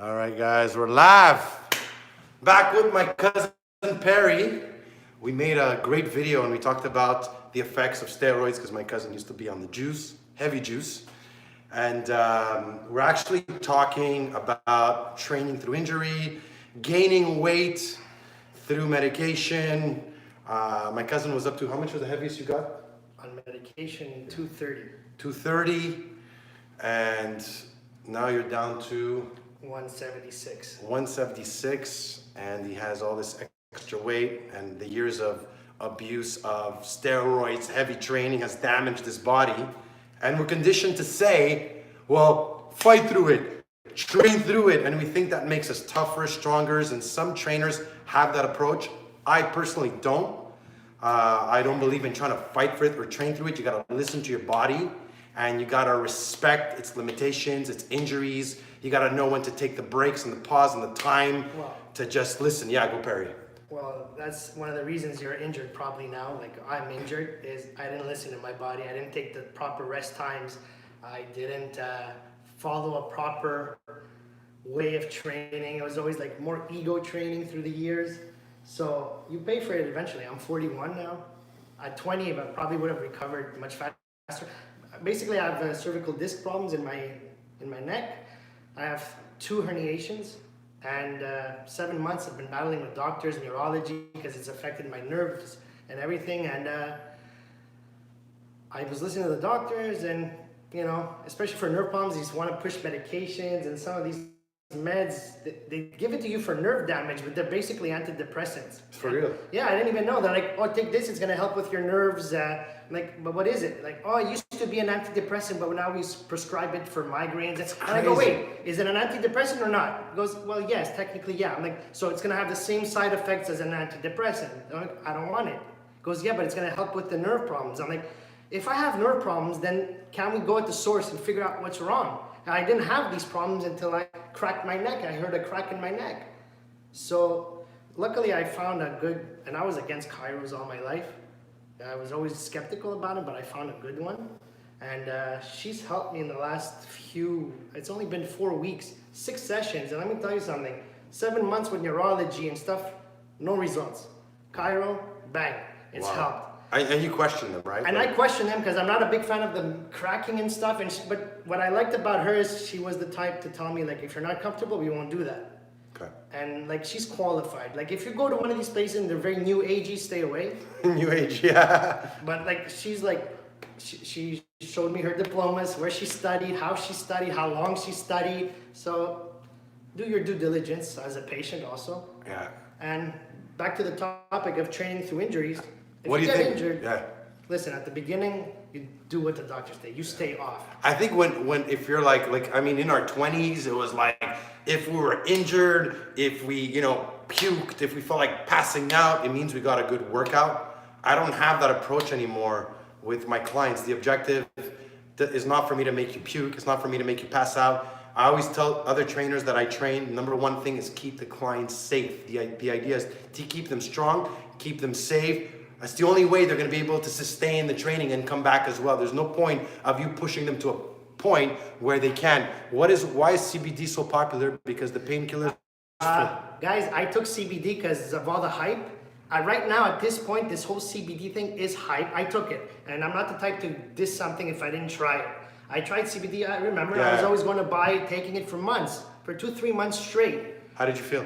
All right, guys, we're live. Back with my cousin Perry. We made a great video and we talked about the effects of steroids because my cousin used to be on the juice, heavy juice. And we're actually talking about training through injury, gaining weight through medication. My cousin was up to, how much was the heaviest you got? On medication, 230. 230. And now you're down to 176. 176, and he has all this extra weight, and the years of abuse of steroids, heavy training has damaged his body. And we're conditioned to say, well, fight through it, train through it. And we think that makes us tougher, stronger. And some trainers have that approach. I personally don't. I don't believe in trying to fight for it or train through it. You got to listen to your body. And you gotta respect its limitations, its injuries. You gotta know when to take the breaks and the pause and the time to just listen. Yeah, go Perry. Well, that's one of the reasons you're injured probably now. Like I'm injured is I didn't listen to my body. I didn't take the proper rest times. I didn't follow a proper way of training. It was always like more ego training through the years. So you pay for it eventually. I'm 41 now. At 20, I probably would have recovered much faster. Basically, I have cervical disc problems in my neck. I have 2 herniations, and 7 months I've been battling with doctors, neurology, because it's affected my nerves and everything. And I was listening to the doctors, and you know, especially for nerve problems, they just want to push medications, and some of these meds they give it to you for nerve damage, but they're basically antidepressants. For real? Yeah, I didn't even know. They're like, oh, take this, it's gonna help with your nerves. Like, but what is it? Like, oh, it used to be an antidepressant, but now we prescribe it for migraines. And I go, wait, is it an antidepressant or not? He goes, well, yes, technically, yeah. I'm like, so it's gonna have the same side effects as an antidepressant. I'm like, I don't want it. He goes, yeah, but it's gonna help with the nerve problems. I'm like, if I have nerve problems, then can we go at the source and figure out what's wrong? And I didn't have these problems until I cracked my neck. I heard a crack in my neck. So luckily I found a good, and I was against chiros all my life. I was always skeptical about it, but I found a good one. And she's helped me in the last few, it's only been 4 weeks, 6 sessions. And let me tell you something, 7 months with neurology and stuff, no results. Chiro, bang, it's helped. And you question them, right? And I question them because I'm not a big fan of the cracking and stuff. But what I liked about her is she was the type to tell me, like, if you're not comfortable, we won't do that. Okay. And like, she's qualified. Like, if you go to one of these places and they're very new agey, stay away. New age, yeah. But like, she's like, she showed me her diplomas, where she studied, how long she studied. So do your due diligence as a patient also. Yeah. And back to the topic of training through injuries. If What do you think? Injured, yeah. Listen, at the beginning, you do what the doctors say. You stay off. I think if you're like I mean, in our 20s, it was like if we were injured, if we puked, if we felt like passing out, it means we got a good workout. I don't have that approach anymore with my clients. The objective is not for me to make you puke. It's not for me to make you pass out. I always tell other trainers that I train, number one thing is keep the clients safe. The idea is to keep them strong, keep them safe. That's the only way they're going to be able to sustain the training and come back as well. There's no point of you pushing them to a point where they can't. Why is CBD so popular? Because the painkillers. Guys, I took CBD because of all the hype. Right now, at this point, this whole CBD thing is hype. I took it, and I'm not the type to diss something if I didn't try it. I tried CBD. I remember I was always going to buy it, taking it for months, for 2-3 months straight. How did you feel?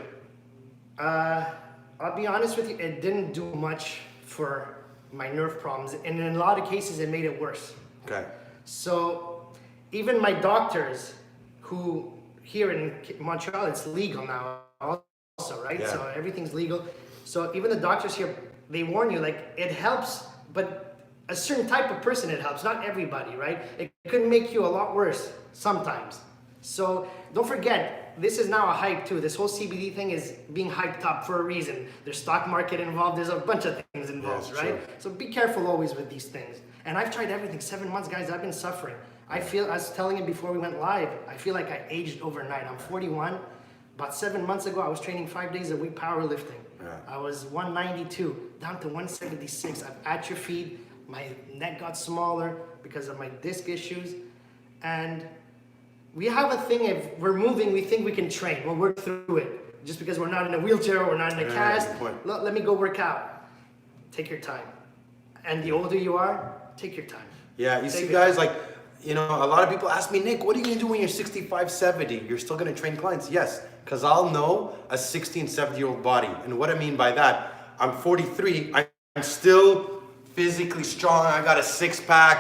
I'll be honest with you, it didn't do much for my nerve problems, and in a lot of cases it made it worse. Okay. So even my doctors, who here in Montreal, it's legal now also, right? Yeah. So everything's legal. So even the doctors here, they warn you, like, it helps, but a certain type of person it helps, not everybody, right? It could make you a lot worse sometimes. So don't forget, this is now a hype too. This whole CBD thing is being hyped up for a reason. There's stock market involved. There's a bunch of things involved, right? True. So be careful always with these things. And I've tried everything. 7 months, guys, I've been suffering. I was telling you before we went live, I feel like I aged overnight. I'm 41. About 7 months ago, I was training 5 days a week powerlifting. Yeah. I was 192, down to 176. I've atrophied. My neck got smaller because of my disc issues. And we have a thing, if we're moving, we think we can train. We'll work through it. Just because we're not in a wheelchair or we're not in a cast, good point. let me go work out. Take your time. And the older you are, take your time. Yeah, you Take see your guys, time. like, you know, a lot of people ask me, Nick, what are you gonna do when you're 65, 70? You're still gonna train clients? Yes, because I'll know a 60 and 70-year-old body. And what I mean by that, I'm 43, I'm still physically strong, I got a six-pack.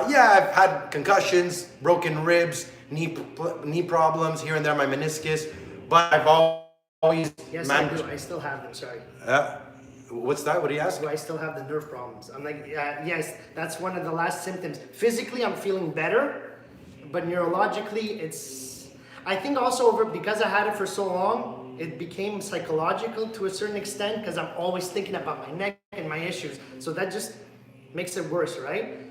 Yeah, I've had concussions, broken ribs, knee problems here and there, my meniscus, but I've always Yes, managed. I do. I still have them, sorry. What's that? What do you ask? Do I still have the nerve problems? I'm like, yes, that's one of the last symptoms. Physically, I'm feeling better, but neurologically, I think also because I had it for so long, it became psychological to a certain extent because I'm always thinking about my neck and my issues. So that just makes it worse, right?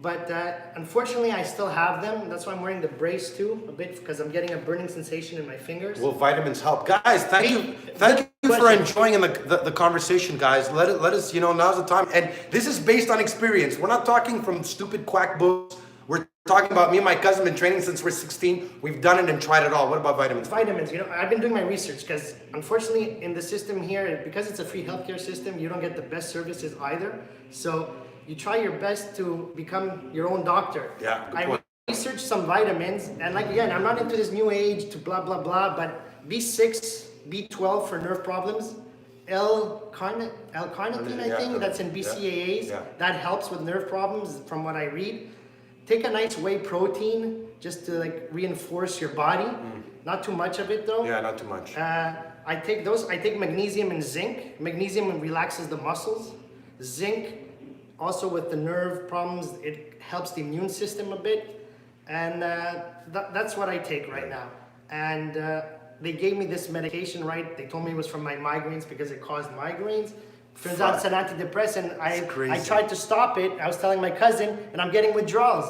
But unfortunately, I still have them. That's why I'm wearing the brace too, a bit, because I'm getting a burning sensation in my fingers. Well, vitamins help. Guys, thank you for enjoying the conversation, guys. Let us, you know, now's the time. And this is based on experience. We're not talking from stupid quack books. We're talking about me and my cousin been training since we're 16. We've done it and tried it all. What about vitamins? Vitamins, you know, I've been doing my research because unfortunately in the system here, because it's a free healthcare system, you don't get the best services either. So you try your best to become your own doctor. Yeah, good I point. researched some vitamins, and like again, I'm not into this new age to blah blah blah, but B6, B12 for nerve problems, L-carnitine, I Yeah, think, that's in BCAAs. yeah. That helps with nerve problems from what I read. Take a nice whey protein just to like reinforce your body. Not too much of it though. Yeah, not too much. I take those. I take magnesium and zinc. Magnesium relaxes the muscles. Zinc, also with the nerve problems, it helps the immune system a bit. And that's what I take right now. And they gave me this medication, right? They told me it was from my migraines because it caused migraines. Turns out it's an antidepressant. I tried to stop it. I was telling my cousin, and I'm getting withdrawals.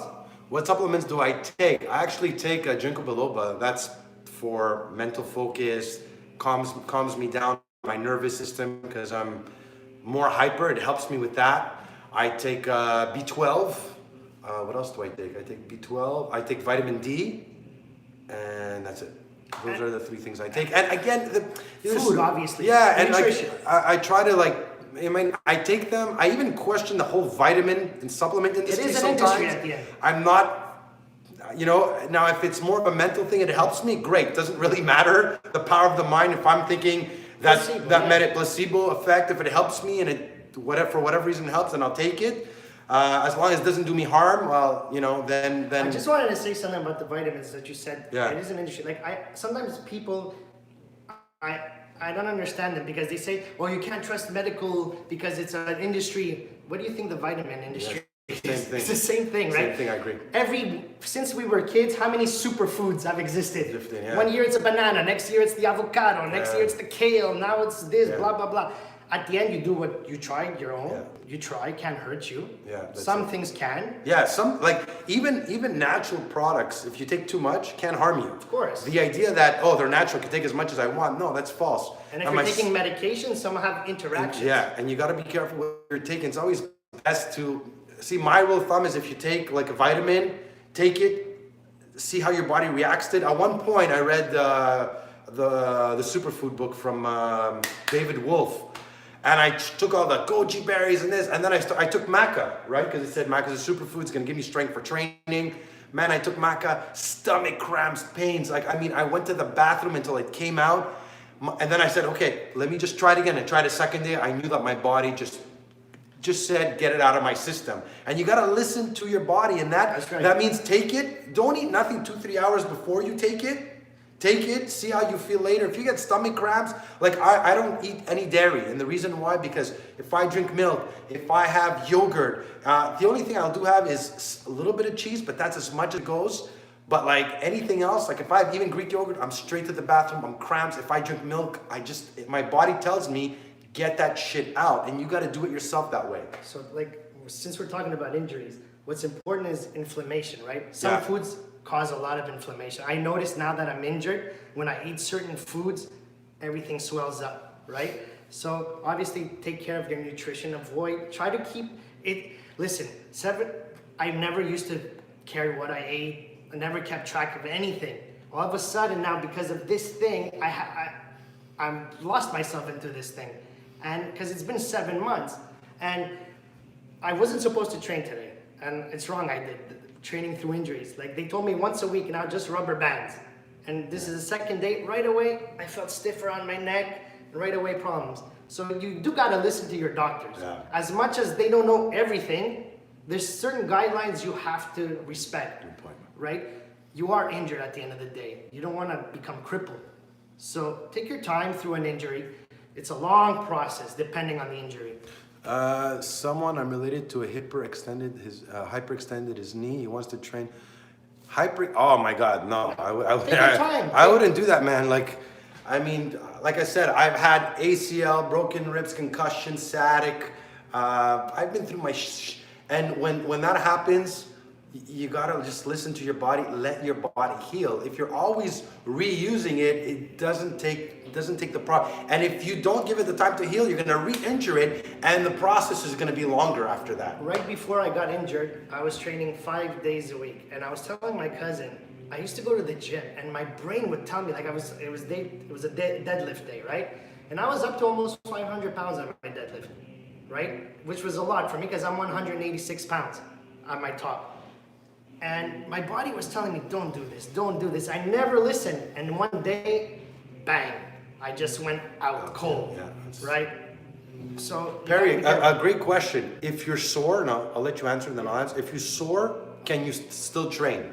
What supplements do I take? I actually take a ginkgo biloba. That's for mental focus, calms me down, my nervous system, because I'm more hyper. It helps me with that. I take B12. What else do I take? I take B12. I take vitamin D, and that's it. Those are the three things I take. And again, Food, obviously. Yeah, and nutrition. like I try to like. I take them. I even question the whole vitamin and supplement industry. It is an sometimes. industry at the end. I'm not, you know. Now, if it's more of a mental thing, it helps me. Great. Doesn't really matter the power of the mind. If I'm thinking that placebo effect, if it helps me and it for whatever reason helps, then I'll take it. As long as it doesn't do me harm, well, you know, then. I just wanted to say something about the vitamins that you said. Yeah. It is an industry. Like sometimes people, I don't understand them because they say, well, you can't trust medical because it's an industry. What do you think the vitamin industry is? Same thing. It's the same thing, right? Same thing, I agree. Since we were kids, how many superfoods have existed? Yeah. 1 year it's a banana, next year it's the avocado, next year it's the kale, now it's this, Yeah. blah, blah, blah. At the end, you do what you try, your own. Yeah. You try, can't hurt you. Yeah, Some things can. Yeah, some like even natural products, if you take too much, can harm you. Of course. The idea that they're natural, I can take as much as I want, no, that's false. And if you're taking medication, some have interactions. Yeah, and you got to be careful what you're taking. It's always best to see. My rule of thumb is if you take like a vitamin, take it, see how your body reacts to it. At one point, I read the superfood book from David Wolfe. And I took all the goji berries and this, and then I took maca, right? Because it said maca is a superfood, it's gonna give me strength for training. Man, I took maca, stomach cramps, pains. Like, I mean, I went to the bathroom until it came out. And then I said, okay, let me just try it again. I tried a second day. I knew that my body just said, get it out of my system. And you gotta listen to your body, and that means take it. Don't eat nothing 2-3 hours before you take it. Take it, see how you feel later. If you get stomach cramps, like I don't eat any dairy. And the reason why, because if I drink milk, if I have yogurt, the only thing I'll do have is a little bit of cheese, but that's as much as it goes. But like anything else, like if I have even Greek yogurt, I'm straight to the bathroom, I'm cramps. If I drink milk, my body tells me, get that shit out. And you gotta do it yourself that way. So like, since we're talking about injuries, what's important is inflammation, right? Some foods cause a lot of inflammation. I notice now that I'm injured, when I eat certain foods, everything swells up, right? So obviously take care of your nutrition, try to keep it, listen, I never used to care what I ate. I never kept track of anything. All of a sudden now, because of this thing, I'm lost myself into this thing. And because it's been 7 months. And I wasn't supposed to train today. And it's wrong, I did. Training through injuries. Like they told me once a week, now just rubber bands. And this is the second day. Right away, I felt stiff around my neck. And right away, problems. So you do gotta listen to your doctors. Yeah. As much as they don't know everything, there's certain guidelines you have to respect. Good point. Right? You are injured at the end of the day. You don't want to become crippled. So take your time through an injury. It's a long process depending on the injury. Someone I'm related to a hyperextended his knee. He wants to train oh my God, no. Take your time. I wouldn't do that, man. Like I said, I've had ACL, broken ribs, concussion, sciatic. I've been through and when that happens, you gotta just listen to your body, let your body heal. If you're always reusing it, it doesn't take the problem. And if you don't give it the time to heal, you're gonna re-injure it, and the process is gonna be longer after that. Right before I got injured, I was training 5 days a week, and I was telling my cousin, I used to go to the gym, and my brain would tell me like it was a deadlift day, right? And I was up to almost 500 pounds on my deadlift, right? Which was a lot for me because I'm 186 pounds on my top. And my body was telling me, don't do this, don't do this. I never listened. And one day, bang, I just went out cold, right? So Perry, a great question. If you're sore, and I'll let you answer and then I'll answer. If you're sore, can you still train?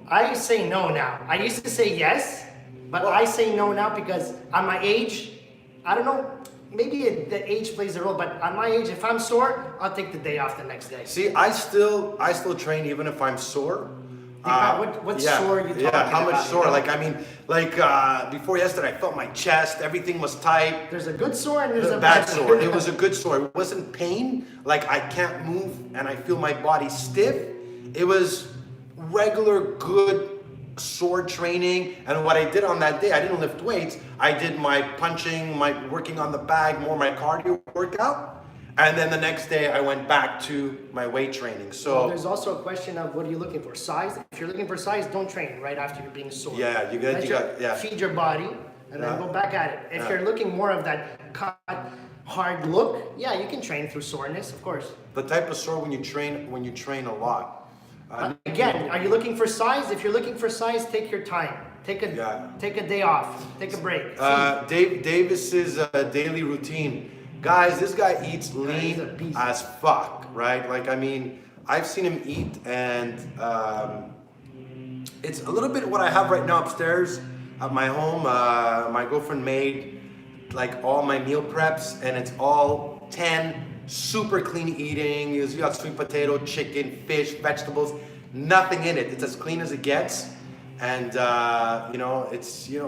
I say no now. I used to say yes, but I say no now because at my age, I don't know, maybe the age plays a role, but at my age, if I'm sore, I'll take the day off the next day. See, I still train even if I'm sore. What sore are you talking about? How much sore? Before yesterday, I felt my chest, everything was tight. There's a good sore and there's a bad sore. It was a good sore. It wasn't pain, like I can't move and I feel my body stiff. It was regular good sword training. And what I did on that day, I didn't lift weights. I did my punching, my working on the bag, more my cardio workout. And then the next day I went back to my weight training. So there's also a question of what are you looking for? Size? If you're looking for size, don't train right after you're being sore. Yeah, you got feed your body and then go back at it. If you're looking more of that cut, hard look, yeah, you can train through soreness, of course. The type of sore when you train a lot. Again, are you looking for size? If you're looking for size, take your time. Take a day off. Take a break. Davis's daily routine. Guys, this guy eats lean as fuck, right? Like, I mean, I've seen him eat, and it's a little bit what I have right now upstairs at my home. My girlfriend made like all my meal preps, and it's all 10 super clean eating. You got sweet potato, chicken, fish, vegetables, nothing in it. It's as clean as it gets. And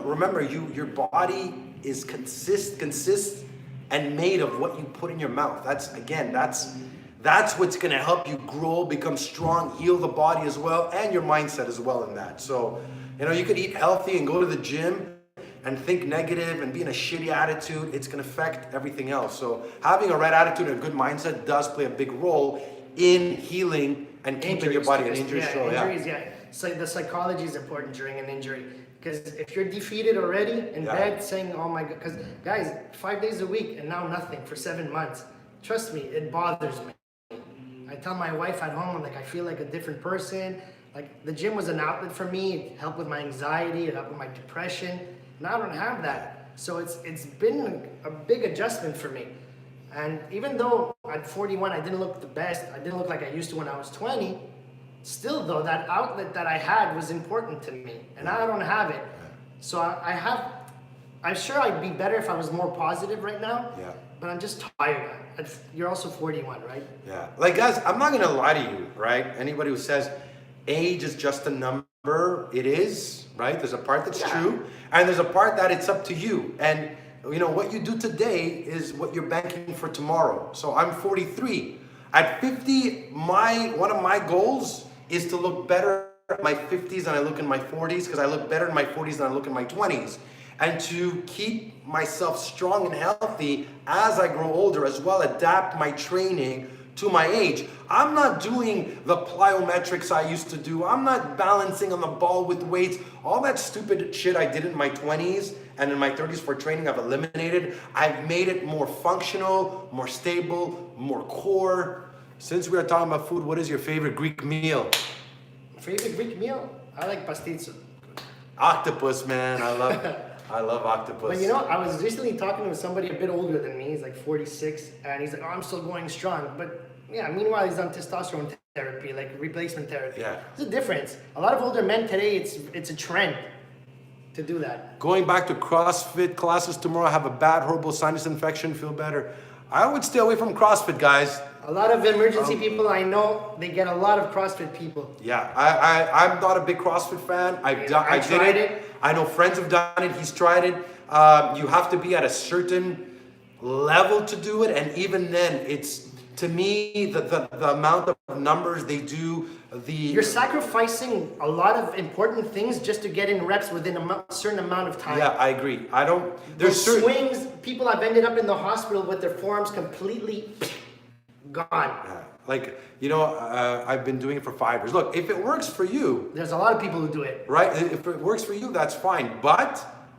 remember, your body is consists and made of what you put in your mouth. That's what's gonna help you grow, become strong, heal the body as well, and your mindset as well in that. So, you could eat healthy and go to the gym and think negative and be in a shitty attitude. It's gonna affect everything else. So having a right attitude and a good mindset does play a big role in healing and keeping your body in injury. So the psychology is important during an injury. Because if you're defeated already in bed saying, oh my God, because guys, 5 days a week and now nothing for 7 months. Trust me, it bothers me. I tell my wife at home, I'm like, I feel like a different person. Like the gym was an outlet for me. It helped with my anxiety, it helped with my depression. Now I don't have that. So it's been a big adjustment for me. And even though at 41, I didn't look the best, I didn't look like I used to when I was 20, still though, that outlet that I had was important to me, and I don't have it. So I'm sure I'd be better if I was more positive right now, but I'm just tired. You're also 41, right? Yeah, like guys, I'm not gonna lie to you, right? Anybody who says age is just a number, it is, right? There's a part that's true, and there's a part that it's up to you. And what you do today is what you're banking for tomorrow. So I'm 43. At 50, one of my goals is to look better at my 50s than I look in my 40s, because I look better in my 40s than I look in my 20s. And to keep myself strong and healthy as I grow older as well, adapt my training to my age. I'm not doing the plyometrics I used to do. I'm not balancing on the ball with weights. All that stupid shit I did in my 20s and in my 30s for training, I've eliminated. I've made it more functional, more stable, more core. Since we are talking about food, what is your favorite Greek meal? Favorite Greek meal? I like pastitsa. Octopus, man. I love octopus. But you know, I was recently talking to somebody a bit older than me. He's like 46, and he's like, "Oh, I'm still going strong." But yeah, meanwhile, he's on testosterone therapy, like replacement therapy. Yeah. There's a difference. A lot of older men today, it's a trend to do that. Going back to CrossFit classes tomorrow, have a bad, horrible sinus infection, feel better. I would stay away from CrossFit, guys. A lot of emergency people I know, they get a lot of CrossFit people. Yeah, I'm not a big CrossFit fan. I tried it. I know friends have done it. He's tried it. You have to be at a certain level to do it, and even then, it's to me the amount of numbers they do. You're sacrificing a lot of important things just to get in reps within a certain amount of time. Yeah, I agree. I don't. There's swings. People have ended up in the hospital with their forearms completely gone. Like, you know, I've been doing it for 5 years. Look, if it works for you, there's a lot of people who do it. Right? If it works for you, that's fine. But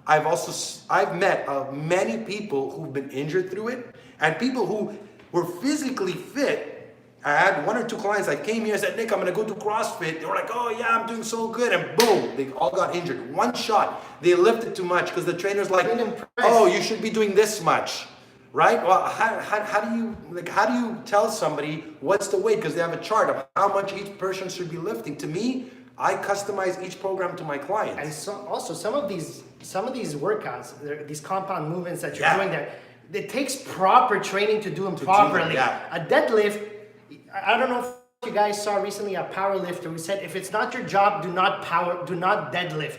I've met many people who've been injured through it, and people who were physically fit. I had 1 or 2 clients that came here and said, "Nick, I'm gonna go do CrossFit." They were like, "Oh yeah, I'm doing so good," and boom, they all got injured. One shot, they lifted too much because the trainer's like, "Oh, you should be doing this much." Right? Well, how do you tell somebody what's the weight? Because they have a chart of how much each person should be lifting. To me, I customize each program to my clients. And so also some of these workouts, these compound movements that you're doing there, it takes proper training to do them properly. A deadlift, I don't know if you guys saw recently a power lifter who said, if it's not your job, do not deadlift.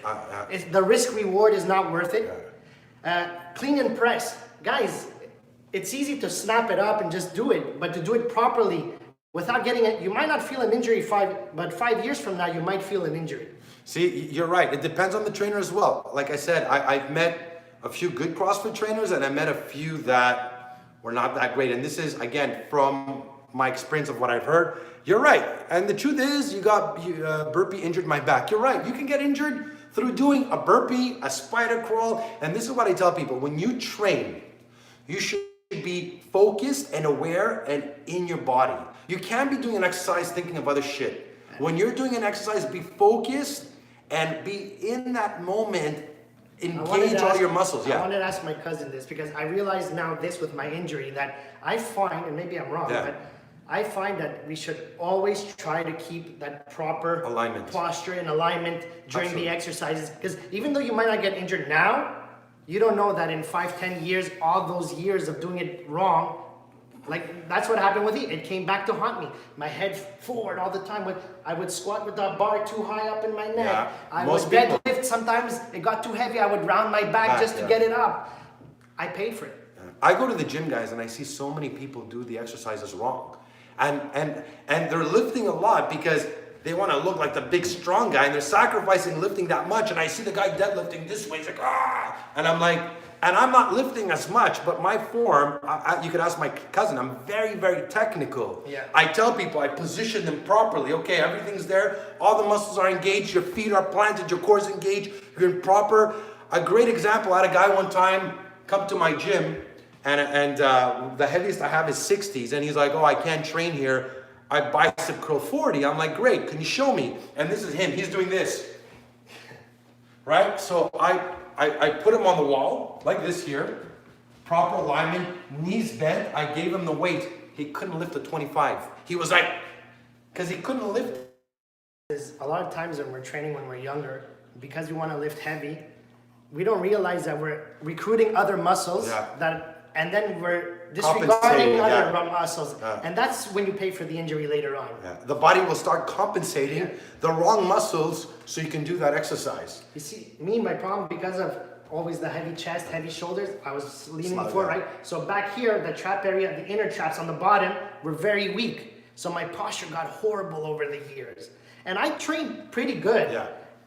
The risk reward is not worth it. Clean and press, guys. It's easy to snap it up and just do it, but to do it properly without getting it, you might not feel an injury but 5 years from now, you might feel an injury. See, you're right. It depends on the trainer as well. Like I said, I've met a few good CrossFit trainers, and I met a few that were not that great. And this is, again, from my experience of what I've heard. You're right. And the truth is, burpee injured my back. You're right. You can get injured through doing a burpee, a spider crawl. And this is what I tell people. When you train, you should be focused and aware and in your body. You can't be doing an exercise thinking of other shit. When you're doing an exercise, be focused and be in that moment. Engage all your muscles. I wanted to ask my cousin this because I realize now this with my injury that I find, and maybe I'm wrong, but I find that we should always try to keep that proper posture and alignment during the exercises. Because even though you might not get injured now, you don't know that in 5-10 years, all those years of doing it wrong, like that's what happened with it came back to haunt me. My head forward all the time. I would squat with the bar too high up in my neck. I would deadlift. Sometimes it got too heavy. I would round my back just to get it up. I paid for it. I go to the gym, guys, and I see so many people do the exercises wrong. And they're lifting a lot because they want to look like the big strong guy, and they're sacrificing lifting that much. And I see the guy deadlifting this way. He's like, ah! And I'm like, and I'm not lifting as much, but my form, you could ask my cousin, I'm very, very technical. Yeah. I tell people, I position them properly. Okay, everything's there. All the muscles are engaged. Your feet are planted. Your core is engaged. You're in proper. A great example, I had a guy one time come to my gym, and the heaviest I have is 60s. And he's like, oh, I can't train here. I bicep curl 40. I'm like, great, can you show me? And this is him, he's doing this. Right? So I put him on the wall, like this here. Proper alignment, knees bent. I gave him the weight. He couldn't lift a 25. He was like, because he couldn't lift. A lot of times when we're training when we're younger, because we want to lift heavy, we don't realize that we're recruiting other muscles and then we're disregarding other muscles. And that's when you pay for the injury later on. The body will start compensating the wrong muscles so you can do that exercise. You see, my problem, because of always the heavy chest, heavy shoulders, I was leaning forward, right? So back here, the trap area, the inner traps on the bottom were very weak. So my posture got horrible over the years. And I trained pretty good.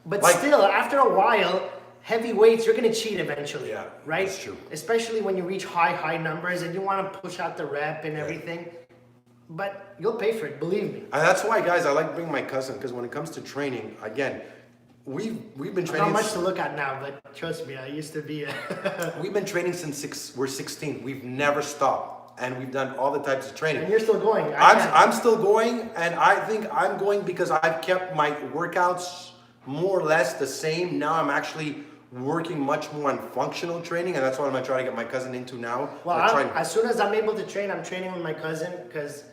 But still, after a while, heavy weights, you're going to cheat eventually, right? That's true. Especially when you reach high numbers and you want to push out the rep and everything. but you'll pay for it, believe me. And that's why, guys, I like bringing my cousin, because when it comes to training, again, we've been training. Not much to look at now, but trust me, I used to be. We've been training since we're 16. We've never stopped, and we've done all the types of training. And you're still going. I'm still going, and I think I'm going because I've kept my workouts more or less the same. Now I'm actually working much more on functional training, and that's what I'm gonna try to get my cousin into now. Well, as soon as I'm able to train, I'm training with my cousin because,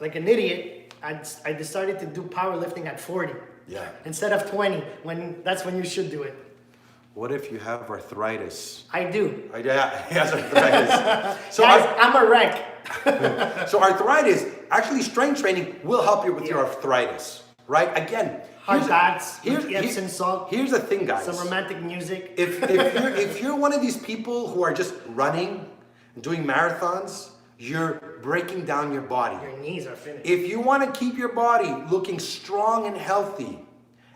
like an idiot, I decided to do powerlifting at 40. Yeah. Instead of 20, that's when you should do it. What if you have arthritis? I do. Yeah, he has arthritis. So Guys, I'm a wreck. So arthritis, actually strength training will help you with your arthritis, right? Again, Hard baths, here's Epsom salt. Here's the thing, guys. Some romantic music. If you're one of these people who are just running, doing marathons, you're breaking down your body. Your knees are finished. If you want to keep your body looking strong and healthy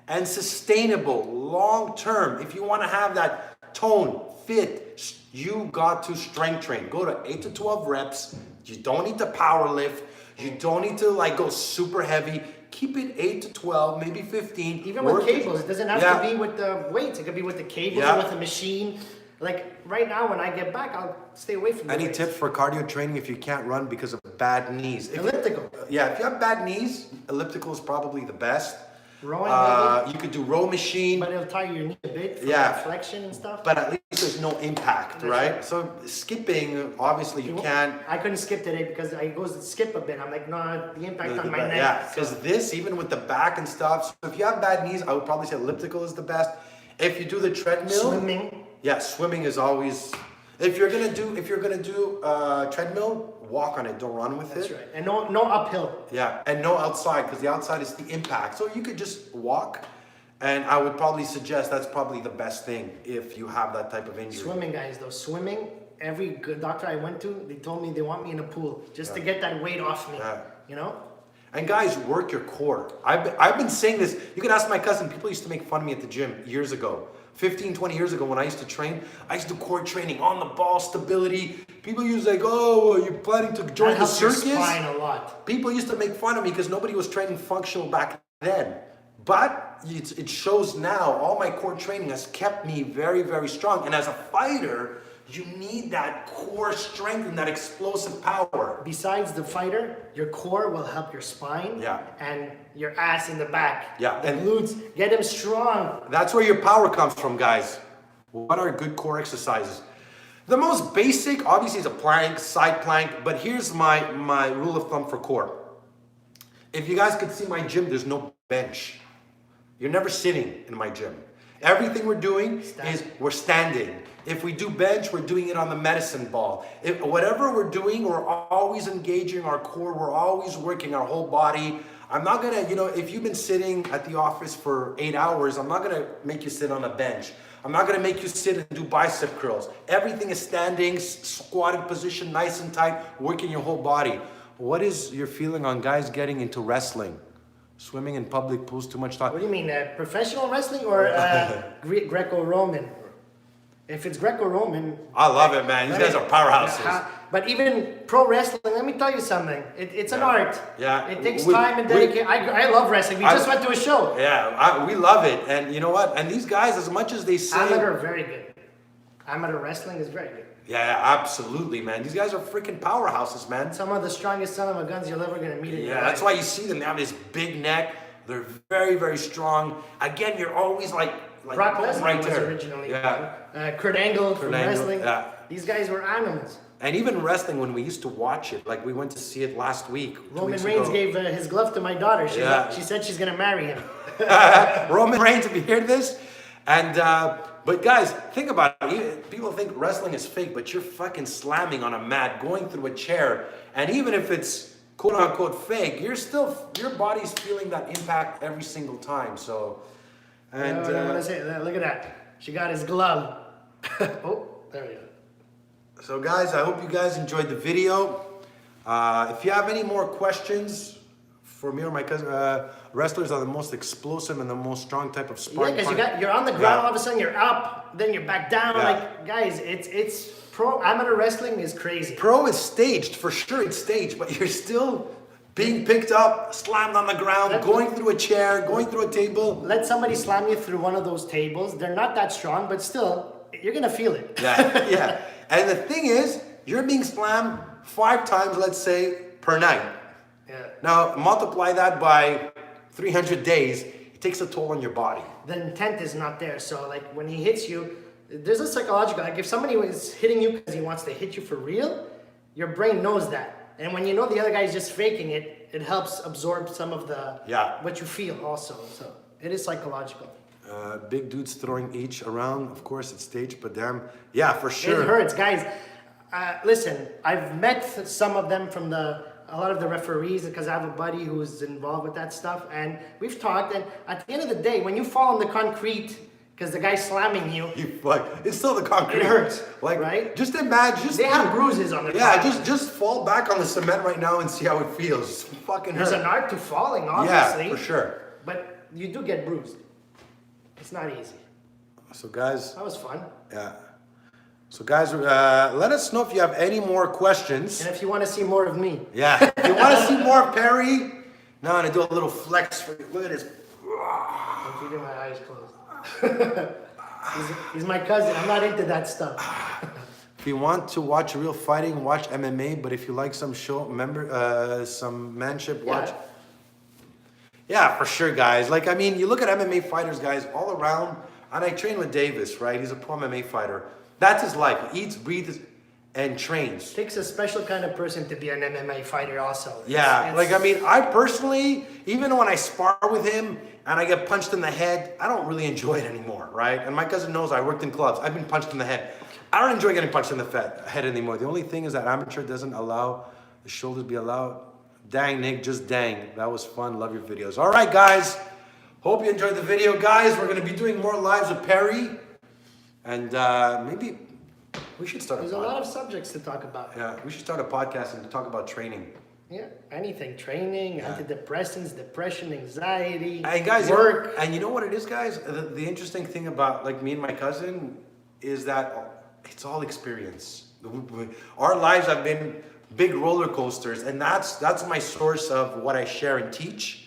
and sustainable long term, if you want to have that tone, fit, you got to strength train. Go to 8 to 12 reps. You don't need to power lift. You don't need to like go super heavy. Keep it 8 to 12, maybe 15. Even with cables, it doesn't have to be with the weights. It could be with the cables or with the machine. Like right now, when I get back, I'll stay away from the Any weights. tips for cardio training if you can't run because of bad knees? Elliptical. If you have bad knees, elliptical is probably the best. Rowing, maybe. You could do row machine. But it'll tire your knee a bit for flexion and stuff. But at least there's no impact, right? Right. So skipping, obviously you can't. I couldn't skip today because I goes to skip a bit. I'm like, no, the impact on my neck. Yeah, because this, even with the back and stuff, so if you have bad knees, I would probably say elliptical is the best. If you do the treadmill. Swimming. Yeah, swimming is always. If you're gonna do treadmill, walk on it. Don't run with it. That's right. And no uphill. Yeah, and no outside, because the outside is the impact. So you could just walk, and I would probably suggest that's probably the best thing if you have that type of injury. Swimming, guys, though. Swimming, every good doctor I went to, they told me they want me in a pool just to get that weight off me. Yeah. You know? And guys, work your core. I've been saying this. You can ask my cousin. People used to make fun of me at the gym years ago. 15, 20 years ago when I used to train, I used to do core training, on the ball, stability. People used to like, oh, are you planning to join the circus? Your spine a lot. People used to make fun of me because nobody was training functional back then. But it shows now, all my core training has kept me very, very strong. And as a fighter, you need that core strength and that explosive power. Besides the fighter, your core will help your spine and your ass in the back. Yeah. The glutes, get them strong. That's where your power comes from, guys. What are good core exercises? The most basic, obviously, is a plank, side plank, but here's my rule of thumb for core. If you guys could see my gym, there's no bench. You're never sitting in my gym. Everything we're doing is we're standing. If we do bench, we're doing it on the medicine ball. Whatever we're doing, we're always engaging our core. We're always working our whole body. I'm not gonna, if you've been sitting at the office for 8 hours, I'm not gonna make you sit on a bench. I'm not gonna make you sit and do bicep curls. Everything is standing, squatted position, nice and tight, working your whole body. What is your feeling on guys getting into wrestling? Swimming in public pools, too much time. What do you mean, professional wrestling or Greco-Roman? If it's Greco-Roman, I love it, man. These guys are powerhouses. But even pro wrestling, let me tell you something. It's an art. Yeah. It takes time and dedication. I love wrestling. We just went to a show. Yeah, we love it. And you know what? And these guys, as much as they say... Amateur, very good. Amateur wrestling is very good. Yeah, absolutely, man. These guys are freaking powerhouses, man. Some of the strongest son of a guns you're ever going to meet in your life. That's why you see them. They have this big neck. They're very, very strong. Again, you're always like Brock Lesnar right was there. originally. Yeah. Kurt Angle from wrestling. Yeah. These guys were animals. And even wrestling, when we used to watch it, like we went to see it last week. Roman Reigns gave his glove to my daughter. She said she's going to marry him. Roman Reigns, if you hear this. And, but guys, think about it. People think wrestling is fake, but you're fucking slamming on a mat, going through a chair. And even if it's quote unquote fake, your body's feeling that impact every single time. So, and what I say? Look at that. She got his glove. Oh, there we go. So guys, I hope you guys enjoyed the video. If you have any more questions for me or my cousin, wrestlers are the most explosive and the most strong type of sparring. Yeah, because you're on the ground, all of a sudden you're up, then you're back down. Yeah. Like, guys, it's pro amateur wrestling is crazy. Pro is staged, for sure it's staged, but you're still being picked up, slammed on the ground, going through a chair, going through a table. Let somebody slam you through one of those tables. They're not that strong, but still, you're gonna feel it. Yeah, yeah. And the thing is, you're being slammed 5 times, let's say, per night. Yeah. Now, multiply that by 300 days, it takes a toll on your body. The intent is not there. So like when he hits you, there's a psychological, like if somebody is hitting you because he wants to hit you for real, your brain knows that. And when you know the other guy is just faking it, it helps absorb some of the, what you feel also. So it is psychological. Big dudes throwing each around, of course it's staged, but damn, yeah, for sure. It hurts, guys. Listen, I've met some of them from a lot of the referees because I have a buddy who's involved with that stuff, and we've talked. And at the end of the day, when you fall on the concrete because the guy's slamming you, it's still the concrete. It hurts, like, right? Just imagine. They have bruises on their body. Just fall back on the cement right now and see how it feels. It's fucking hurt. There's an art to falling, obviously. Yeah, for sure. But you do get bruised. It's not easy. So guys, that was fun. Yeah. So guys, let us know if you have any more questions. And if you want to see more of me. Yeah. If you want to see more of Perry, no, I'm gonna do a little flex for you. Look at this. I'm keeping my eyes closed. he's my cousin. I'm not into that stuff. If you want to watch real fighting, watch MMA. But if you like some some manship, watch. Yeah, for sure, guys. Like, I mean, you look at MMA fighters, guys, all around. And I train with Davis, right? He's a pro MMA fighter. That's his life. He eats, breathes, and trains. It takes a special kind of person to be an MMA fighter also. Yeah, like, I mean, I personally, even when I spar with him and I get punched in the head, I don't really enjoy it anymore, right? And my cousin knows I worked in clubs. I've been punched in the head. I don't enjoy getting punched in the head anymore. The only thing is that amateur doesn't allow the shoulders to be allowed. Dang, Nick, just dang. That was fun. Love your videos. All right, guys. Hope you enjoyed the video. Guys, we're going to be doing more lives with Perry. And maybe we should start There's a lot of subjects to talk about. Yeah, we should start a podcast and talk about training. Yeah, anything. Training, antidepressants, depression, anxiety, and guys, work. And you know what it is, guys? The interesting thing about like me and my cousin is that it's all experience. Our lives have been big roller coasters, and that's my source of what I share and teach.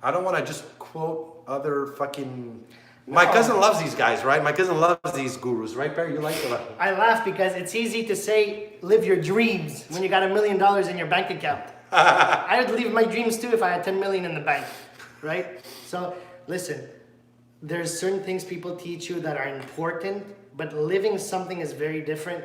I don't want to just quote other fucking... No. My cousin loves these guys, right? My cousin loves these gurus, right, Barry? You like them? I laugh because it's easy to say, live your dreams when you got $1 million in your bank account. I would live my dreams too if I had 10 million in the bank, right? So listen, there's certain things people teach you that are important, but living something is very different.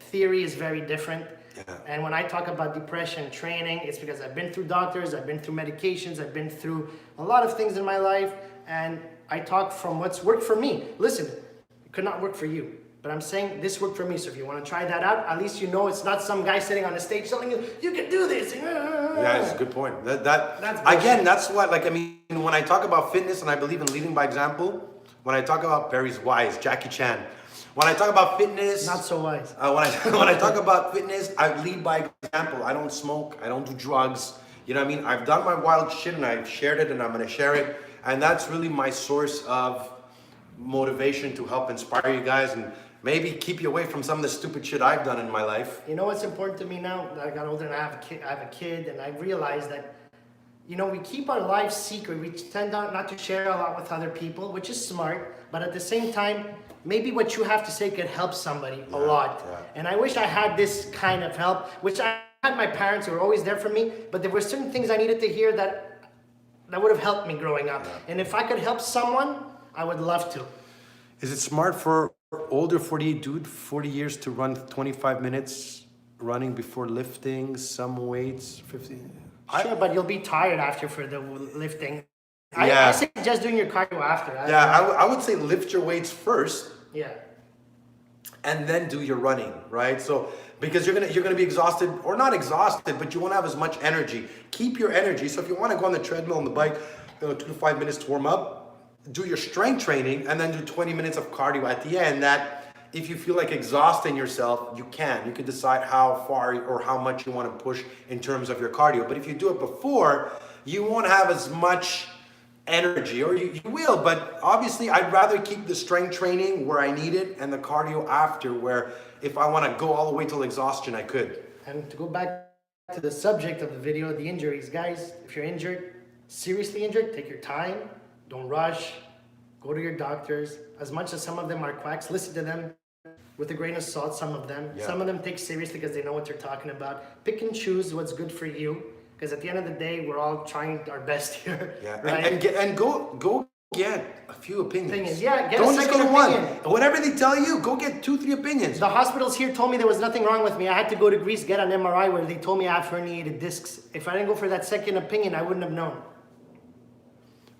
Theory is very different. Yeah. And when I talk about depression training, it's because I've been through doctors, I've been through medications, I've been through a lot of things in my life, and I talk from what's worked for me. Listen, it could not work for you, but I'm saying this worked for me. So if you want to try that out, at least you know it's not some guy sitting on the stage telling you, you can do this. Yeah, it's a good point. That's again, that's what, like, I mean, when I talk about fitness and I believe in leading by example, when I talk about Barry's wise, Jackie Chan, when I talk about fitness, not so wise. When I talk about fitness, I lead by example. I don't smoke. I don't do drugs. You know what I mean? I've done my wild shit and I've shared it and I'm gonna share it. And that's really my source of motivation to help inspire you guys and maybe keep you away from some of the stupid shit I've done in my life. You know what's important to me now that I got older and I have a kid, and I realized that, you know, we keep our lives secret. We tend not to share a lot with other people, which is smart. But at the same time, maybe what you have to say could help somebody a lot. Yeah. And I wish I had this kind of help, which I had my parents who were always there for me, but there were certain things I needed to hear that would have helped me growing up. Yeah. And if I could help someone, I would love to. Is it smart for older 40 years to run 25 minutes running before lifting some weights? 15? Sure, but you'll be tired after for the lifting. I suggest doing your cardio after. I would say lift your weights first. Yeah. And then do your running, right? So because you're gonna be exhausted, or not exhausted, but you won't have as much energy. Keep your energy. So if you want to go on the treadmill and the bike, 2 to 5 minutes to warm up, do your strength training, and then do 20 minutes of cardio at the end. That if you feel like exhausting yourself, you can decide how far or how much you want to push in terms of your cardio. But if you do it before, you won't have as much energy, or you will, but obviously I'd rather keep the strength training where I need it and the cardio after, where if I want to go all the way till exhaustion, I could. And to go back to the subject of the video, the injuries. Guys, if you're injured, seriously injured, take your time. Don't rush. Go to your doctors. As much as some of them are quacks, listen to them with a grain of salt, some of them. Yeah. Some of them take seriously because they know what they're talking about. Pick and choose what's good for you. Because at the end of the day, we're all trying our best here. Yeah, right? and go get a few opinions. Yeah, get Don't a just second go to one. opinion. Whatever they tell you, go get 2-3 opinions. The hospitals here told me there was nothing wrong with me. I had to go to Greece, get an MRI where they told me I have herniated discs. If I didn't go for that second opinion, I wouldn't have known.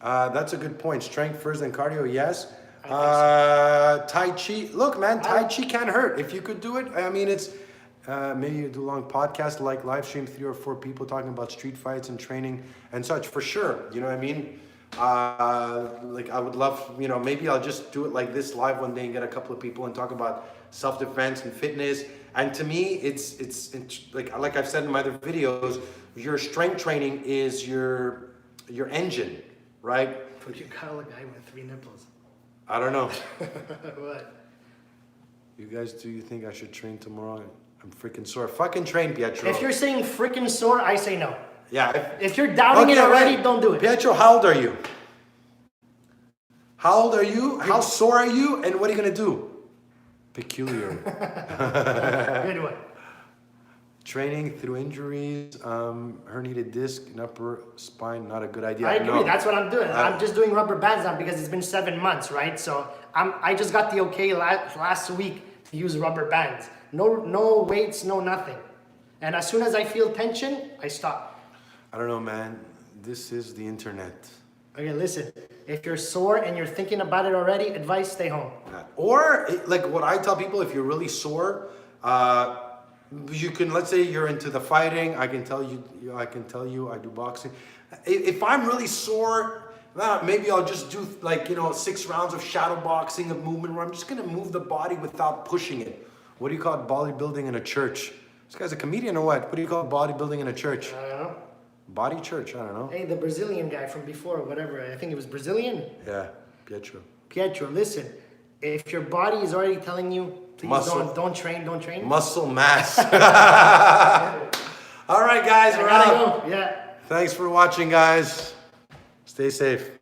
That's a good point. Strength first and cardio, yes. Tai Chi. Look, man, Tai Chi can't hurt. If you could do it, I mean, it's maybe you do a long podcast, like live stream 3 or 4 people talking about street fights and training and such. For sure, you know what I mean. Like I would love, you know, maybe I'll just do it like this live one day and get a couple of people and talk about self-defense and fitness. And to me, it's like I've said in my other videos, your strength training is your engine, right? But you call a guy with 3 nipples. I don't know. What? You guys, do you think I should train tomorrow? I'm freaking sore. Fucking train, Pietro. If you're saying freaking sore, I say no. Yeah. If you're doubting it already, right. don't do it. Pietro, how old are you? How old are you? How sore are you? And what are you gonna do? Peculiar. Good one. Training through injuries, herniated disc in upper spine, not a good idea. I agree. No. That's what I'm doing. I'm just doing rubber bands now because it's been 7 months, right? So I just got the okay last week to use rubber bands. No weights, no nothing. And as soon as I feel tension, I stop. I don't know, man. This is the internet. Okay, listen. If you're sore and you're thinking about it already, advice: stay home. Or like what I tell people, if you're really sore, you can, let's say you're into the fighting. I can tell you I do boxing. If I'm really sore, maybe I'll just do 6 rounds of shadow boxing, of movement, where I'm just gonna move the body without pushing it. What do you call it? Bodybuilding in a church? This guy's a comedian or what? What do you call bodybuilding in a church? I don't know. Body church? I don't know. Hey, the Brazilian guy from before, whatever. I think it was Brazilian. Yeah, Pietro. Pietro, listen. If your body is already telling you, please don't train. Muscle mass. All right, guys, we're out. Go. Yeah. Thanks for watching, guys. Stay safe.